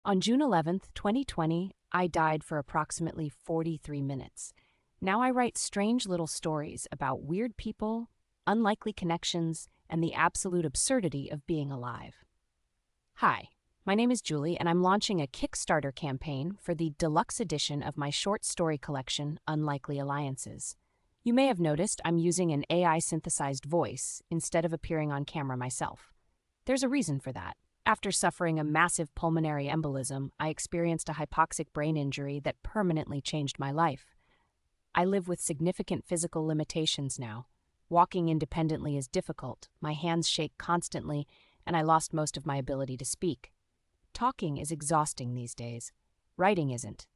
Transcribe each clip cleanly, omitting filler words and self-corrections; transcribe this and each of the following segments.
On June 11th, 2020, I died for approximately 43 minutes. Now I write strange little stories about weird people, unlikely connections, and the absolute absurdity of being alive. Hi, my name is Julie, and I'm launching a Kickstarter campaign for the deluxe edition of my short story collection, Unlikely Alliances. You may have noticed I'm using an AI-synthesized voice instead of appearing on camera myself. There's a reason for that. After suffering a massive pulmonary embolism, I experienced a hypoxic brain injury that permanently changed my life. I live with significant physical limitations now. Walking independently is difficult, my hands shake constantly, and I lost most of my ability to speak. Talking is exhausting these days. Writing isn't.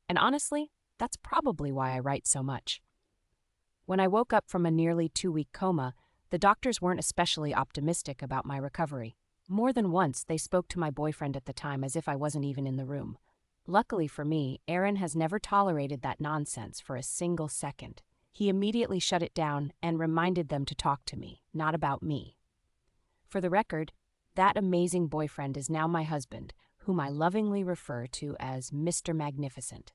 And honestly, that's probably why I write so much. When I woke up from a nearly 2-week coma, the doctors weren't especially optimistic about my recovery. More than once, they spoke to my boyfriend at the time as if I wasn't even in the room. Luckily for me, Aaron has never tolerated that nonsense for a single second. He immediately shut it down and reminded them to talk to me, not about me. For the record, that amazing boyfriend is now my husband, whom I lovingly refer to as Mr. Magnificent.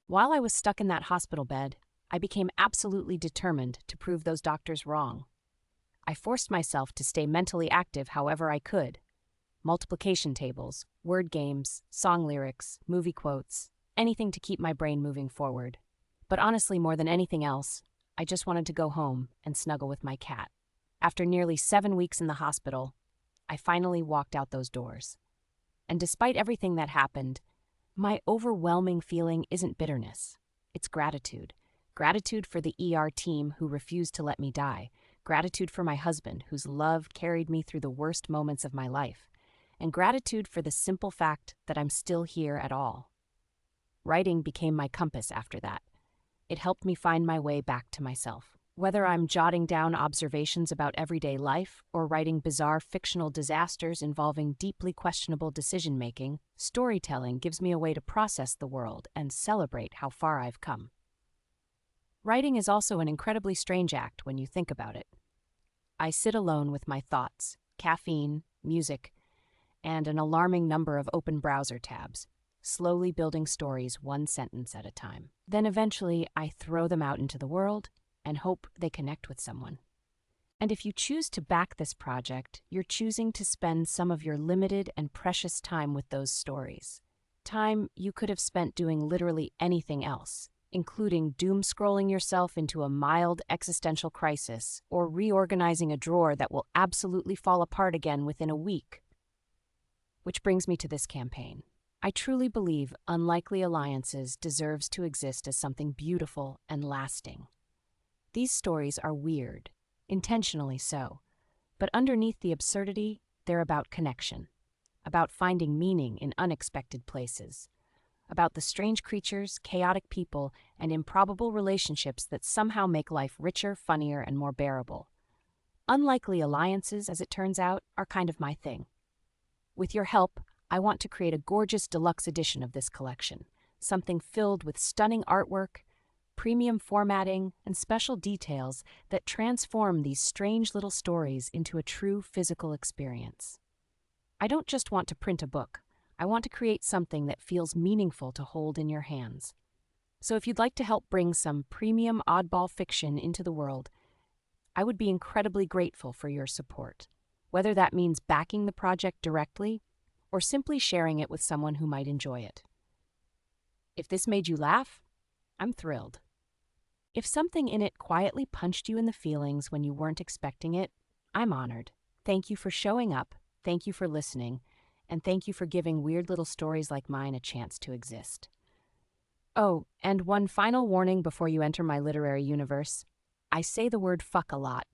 While I was stuck in that hospital bed, I became absolutely determined to prove those doctors wrong. I forced myself to stay mentally active however I could. Multiplication tables, word games, song lyrics, movie quotes, anything to keep my brain moving forward. But honestly, more than anything else, I just wanted to go home and snuggle with my cat. After nearly 7 weeks in the hospital, I finally walked out those doors. And despite everything that happened, my overwhelming feeling isn't bitterness. It's gratitude. Gratitude for the ER team who refused to let me die. Gratitude for my husband, whose love carried me through the worst moments of my life. And gratitude for the simple fact that I'm still here at all. Writing became my compass after that. It helped me find my way back to myself. Whether I'm jotting down observations about everyday life or writing bizarre fictional disasters involving deeply questionable decision-making, storytelling gives me a way to process the world and celebrate how far I've come. Writing is also an incredibly strange act when you think about it. I sit alone with my thoughts, caffeine, music, and an alarming number of open browser tabs, slowly building stories one sentence at a time. Then eventually, I throw them out into the world and hope they connect with someone. And if you choose to back this project, you're choosing to spend some of your limited and precious time with those stories. Time you could have spent doing literally anything else, including doom-scrolling yourself into a mild existential crisis or reorganizing a drawer that will absolutely fall apart again within a week. Which brings me to this campaign. I truly believe Unlikely Alliances deserves to exist as something beautiful and lasting. These stories are weird, intentionally so, but underneath the absurdity, they're about connection, about finding meaning in unexpected places, about the strange creatures, chaotic people, and improbable relationships that somehow make life richer, funnier, and more bearable. Unlikely alliances, as it turns out, are kind of my thing. With your help, I want to create a gorgeous deluxe edition of this collection, something filled with stunning artwork, premium formatting, and special details that transform these strange little stories into a true physical experience. I don't just want to print a book. I want to create something that feels meaningful to hold in your hands. So if you'd like to help bring some premium oddball fiction into the world, I would be incredibly grateful for your support, whether that means backing the project directly or simply sharing it with someone who might enjoy it. If this made you laugh, I'm thrilled. If something in it quietly punched you in the feelings when you weren't expecting it, I'm honored. Thank you for showing up, thank you for listening, and thank you for giving weird little stories like mine a chance to exist. Oh, and one final warning before you enter my literary universe. I say the word fuck a lot,